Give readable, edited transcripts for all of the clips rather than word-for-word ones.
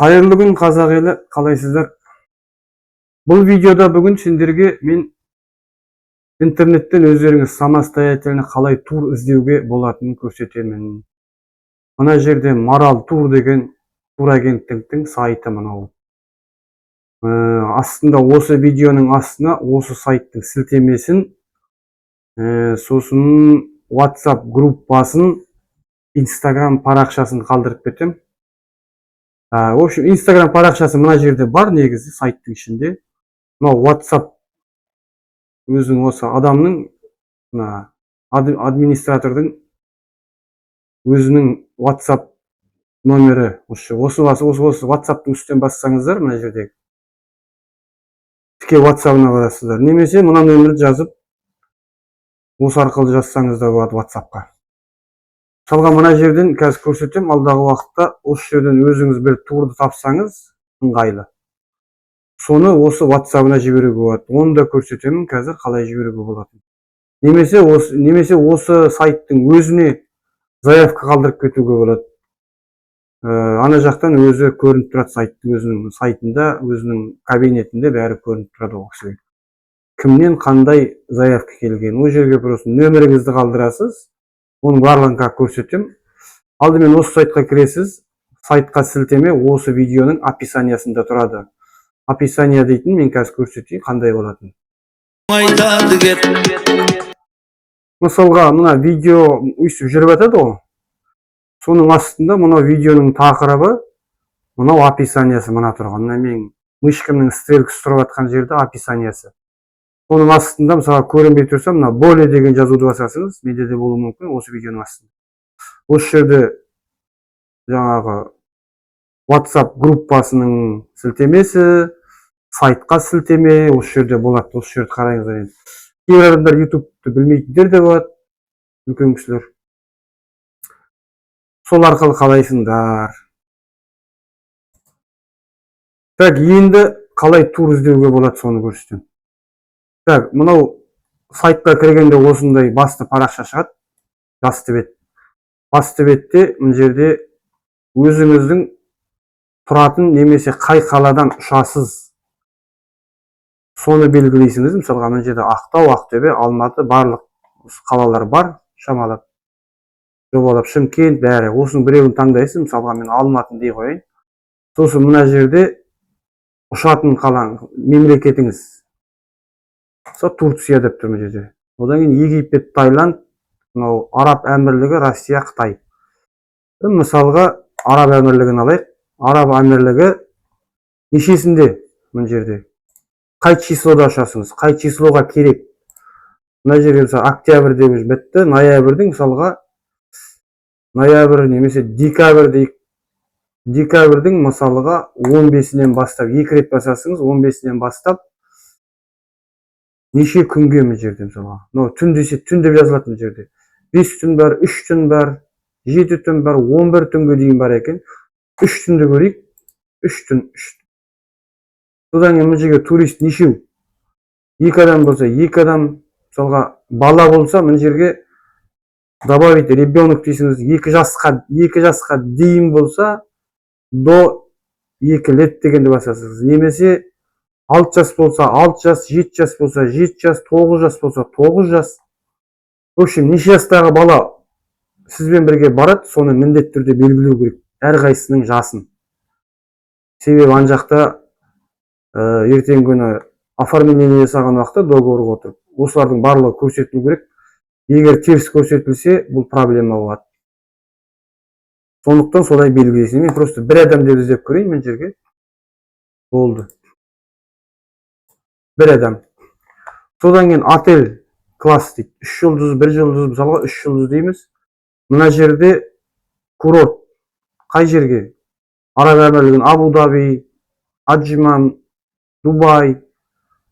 Кайырлы күн қазақ елі, қалайсыздар? Бұл видеода бүгін сендерге мен интернеттен өздеріңіз самостоятельно қалай тур іздеуге болатынын көрсетемін. Мына жерде Марал тур деген турагенттіктің сайты мынау. Астында осы видеоның астына осы сайттың сілтемесін, сосын WhatsApp группасын, Instagram парақшасын қалдырып кетем. В общем, Instagram парақшасы мына жерде бар негізі сайттың ішінде. Мынау WhatsApp өзің осы адамның, администратордың өзінің WhatsApp номері. Осы WhatsApp'тың үстен бассаңыздар, мына жерде тіке WhatsApp'ына барасыздар. Немесе мына нөмірді жазып, осы арқылы жазсаңыз да болады WhatsApp'қа. Мысалға мына жерден қазір көрсетем, алдағы уақытта осы жерден өзіңіз бір турды тапсаңыз, ыңғайлы. Соны осы WhatsApp'ына жіберуге болады. Оны да көрсетемін қазір қалай жіберуге болады. Немесе осы сайттың өзіне заявка қалдырып кетуге болады. Ана жақтан өзі көрініп тұрады, сайттың өзінің сайтында, өзінің кабинетінде бәрі көрініп тұрады ол кісіге. Кімнен қандай заявка келген. Ол жерге просто нөміріңізді қалдырасыз. Оның барлығын көрсетем. Алдымен осы сайтқа кіресіз. Сайтқа сілтеме осы видеоның описаниясында тұрады. Описание дейтін мен қазір көрсетейін қандай болатын. Мысалға, мына видео өйстіп жүріп жатады ғой. Соның астында мына видеоның тақырыбы, мынау описаниясы мына тұрған. Мына мен мышкамның стрелкасы тұрып жатқан жерде описаниясы. Соның астында, мысалға, көрінбей тұрса, мына более деген жазуды басасыңыз, менде де болуы мүмкін осы видеоның астында. Осы жерде жаңағы WhatsApp группасының сілтемесі, сайтқа сілтеме, осы жерде болады. Осы жерді қараңыздар енді. Кейбір адамдар YouTube'ты білмейтіндер де болады, үлкен кісілер. Сол арқылы қалайсыңдар. Так, енді қалай тур іздеуге болады, соны көрсетем. Так, мынау сайтқа кіргенде осындай басты парақша шығады. Басты бетте мына жерде өзіңіздің тұратын немесе қай қаладан ұшасыз, соны белгілейсіңіз. Мысалға мына жерде Ақтау, Ақтөбе, Алматы барлық қалалар бар, шамалап. Жобалап, Шымкент бәрі. Осының біреуін таңдайсыз. Мысалға мен Алматын дей қояйын. Сосын мына жерде ұшатын қалаң мемлекетіңіз. Турция деп тұр мына жерде. Одан кейін Египет, Таиланд, мынау Араб әмірлігі, Россия, Қытай. Мысалға Араб әмірлігін алайық. Араб әмірлігі нешесінде мына жерде? Қай числода ұшасыңыз? Қай числоға керек? Мына жерде мысалы октябрьде бітті, ноябрьдің мысалға ноябрь немесе декабрь дейік. Декабрьдің мысалға 15-нен бастап, 2 рет басасыңыз, 15-нен бастап неше күнге мына жерде мысалға. Түн десе, түн деп жазылады мына жерде. 5 түн бар, 3 түн бар, 7 түн бар, 11 түнге дейін бар екен. 3 түнді көрейік. 3 түн. Содан кейін мына жерге турист нешеу? 2 адам болса, 2 адам, мысалға бала болса, мына жерге добавить ребенок дейсіңіз. 2 жасқа дейін болса, до 2 лет дегенді басасыз. Немесе 6 жас болса 6 жас, 7 жас болса 7 жас, 9 жас болса 9 жас. В общем, неше жастағы бала сізбен бірге барады, соны міндетті түрде белгілеу керек. Әрқайсысының жасын. Себебі ана жақта ертеңгі күні оформление жасаған уақытта договорға отырып, осылардың барлығы көрсетілу керек. Егер теріс көрсетілсе, бұл проблема болады. Сондықтан солай белгілейсің. Мен просто бір адам деп іздеп көрейін мен жерге. Болды. Бір адам. Содан кейін отель класс дейді. 3 жұлдыз, 1 жұлдыз, мысалға 3 жұлдыз дейміз. Мына жерде курорт. Қай жерге? Араб әмірлігін Абу-Даби, Аджман, Дубай,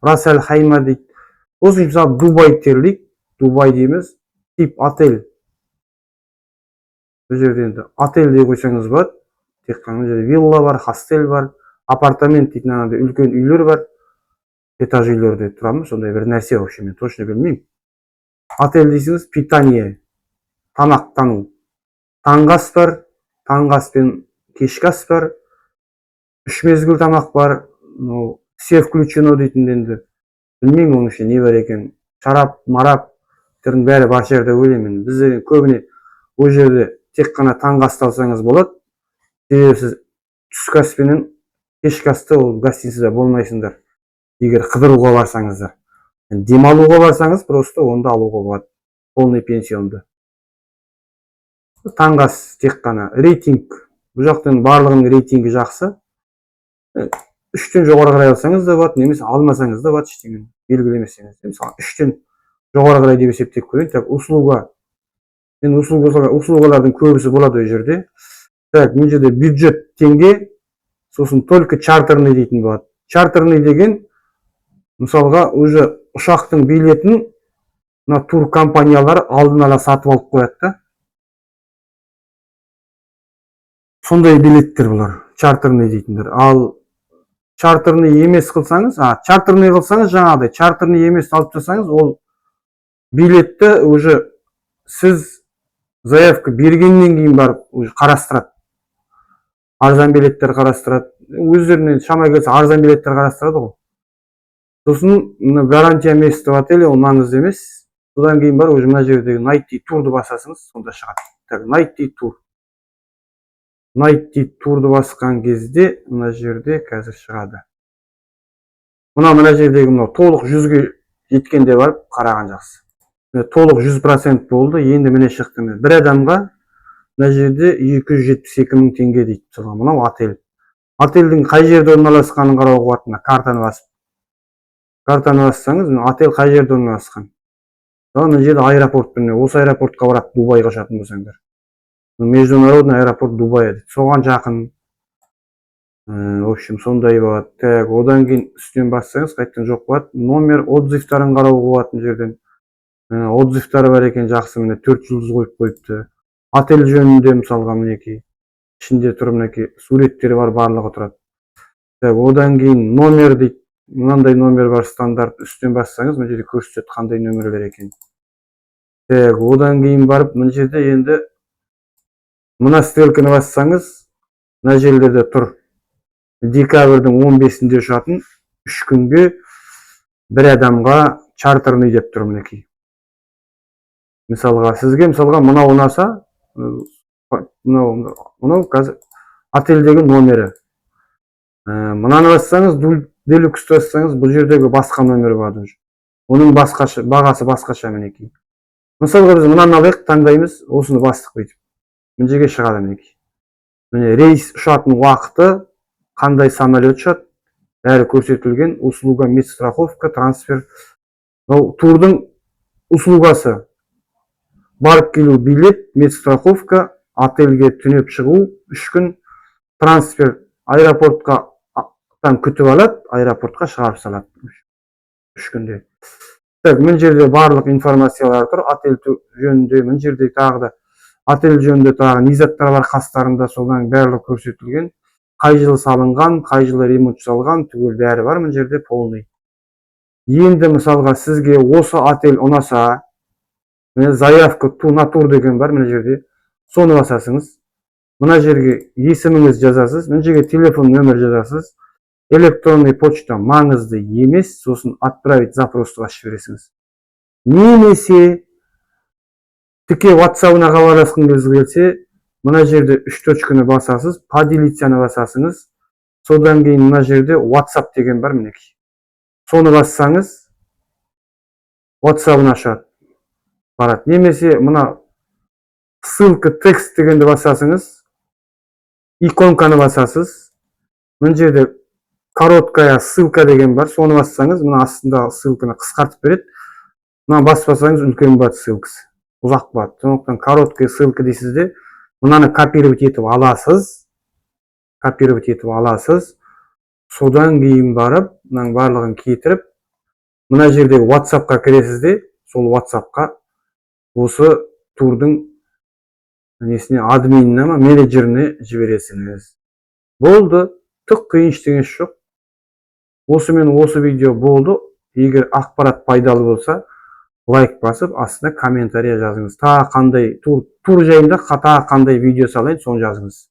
Рас Аль-Хайма дейді. Осы мысалы Дубай терлейік. Дубай дейміз. Тип отель. Бұл жерде енді отель дей қойсаңыз болады. Тек қана жерде вилла бар, хостел бар, апартамент дейтін анандай үлкен үйлер бар. Этаж үйлерде тұрамын, сондай бір нәрсе вообще мен точно білмеймін. Отель дейсіңіз, питание, тамақтану. Таңғы ас бар, таңғы ас пен кешкі ас бар. 3 mezgil тамак бар. Все включено дейтін енді. Білмеймін оның ішінде не бар екен. Шарап, мараптердің бәрі бар жерде ойлаймын. Бізде көбіне ол жерде тек қана таңғы асты алсаңыз болады. Себебі сіз түскі ас пенен кешкі асты ол гостиницада болмайсыңдар. Егер қыдыруға барсаңыздар. Демалуға барсаңыз, просто онда алуға болады. Полный пенсионды. Таңғы ас тек қана рейтинг. Бұл жақтың барлығының рейтингі жақсы. 3-тен жоғары қарай алсаңыз да болады, немесе алмасаңыз да болады, ештеңе белгілемесеңіз. Мысалы 3-тен жоғары қарай деп есептеп көрейін. Так, услуга. Енді услугалардың көбісі болады ол жерде. Так, бұл жерде бюджет теңге, сосын только чартерный дейтін болады. Чартерный деген, мысалға, уже ұшақтың билетін тур компаниялар алдын ала сатып алып қояды да. Сондай билеттер бұлар, чартерный дейтіндер. Ал чартерный емес қылсаңыз, чартерный қылсаңыз жаңағыдай, чартерный емес алып жасаңыз, ол билетті уже сіз заявка бергеннен кейін барып қарастырады. Арзан билеттер қарастырады. Өздеріне шамай келсе арзан билеттер қарастырады ғой. Сосын гарантия место в отеле ол маңызды емес. Содан кейін бар, уже мына жердегі найти турды басасыңыз, сонда шығады. Так, найти тур. Найти турды басқан кезде мына жерде қазір шығады. Мына жердегі толық 100-ге жеткенде барып қараған жақсы. Толық 100% болды, енді міне шықты. Бір адамға мына жерде 272 мың теңге дейді. Мынау отель. Отельдің қай жерде орналасқанын қарауға болады, картаны басып. Картаны бассаңыз, отель қай жерде орналасқан. Мына жерде аэропорт, осы аэропортқа барады, Дубайға ұшатын болсаңдар. Международный аэропорт Дубай дейді. Соған жақын. В общем, сондай болады. Так, одан кейін үстен бассаңыз, қайттан жоқ болады. Номер отзывтарын қарауға болады мына жерден. Отзывтары бар екен, жақсы, міне 4 жұлдыз қойып қойыпты. Отель жөнінде мысалға мінекей. Ішінде тұр мінекей, суреттері бар, барлығы тұрады. Так, одан кейін номер дейді. Мынандай номер бар, стандарт. Үстен бассаңыз, мына жерде көрсетеді қандай нөмірлер екен. Так, одан кейін барып, мына жерде енді мына стрелканы бассаңыз, мына жерлерде тұр. Декабрьдің 15-інде ұшатын 3 күнге бір адамға чартерный деп тұр мінекей. Мысалға, сізге мынау ұнаса, мынау қазір отельдегі номері. Мынаны бассаңыз, делюксті бассаңыз, бұл жердегі басқа номері бар. Оның бағасы басқаша мінекей. Мысалға, біз мынаны алайық, таңдаймыз, осыны бастық бүйтіп. Мына жерге шығады мінекей. Міне рейс ұшатын уақыты, қандай самолет ұшады, бәрі көрсетілген. Услуга, медстраховка, трансфер. Турдың услугасы. Барып келу билет, медстраховка, отельге түнеп шығу, 3 күн, трансфер, аэропортқа күтіп алады, аэропортқа шығарып салады. 3 күнде. Так, мына жерде барлық информациялар тұр. Отель жөнінде, мына жерде тағы да отель жөнінде тағы низаттар бар қастарында, содан барлығы көрсетілген. Қай жылы салынған, қай жылы ремонт жасалған, түгел бәрі бар мына жерде полный. Енді мысалға сізге осы отель ұнаса, заявка на тур деген бар мына жерде. Соны басасыңыз. Мына жерге есіміңіз жазасыз, мына жерге телефон нөмір жазасыз. Электронный почта маңызды емес, сосын отправить запросты ашып бересіңіз. Немесе тіке WhatsApp-ына хабарласқың келсе, мына жерде 3 точканы басасыз, поделицияны басасыңыз. Содан кейін мына жерде WhatsApp деген бар мінекей. Соны бассаңыз, WhatsApp-ын ашады. Барады. Немесе мына ссылка текст дегенді басасыңыз, иконканы басасыз. Мына жерде короткая ссылка деген бар, соны бассаңыз, мына астында ссылканы қысқартып береді. Мына баспасаңыз үлкен болады ссылкасы. Ұзақ болады. Сондықтан короткая ссылка дейсіз де, мынаны копировать етіп аласыз. Содан кейін барып, мынаның барлығын кетіріп, мына жердегі WhatsApp-қа кіресіз де, сол WhatsApp-қа осы турдың админіне, менеджеріне жібересіңіз. Болды. Түк қиын ештеңе жоқ. Осымен осы видео болды. Егер ақпарат пайдалы болса, лайк басып, астына комментария жазыңыз. Тағы қандай тур жайында, тағы қандай видео салайын, соны жазыңыз.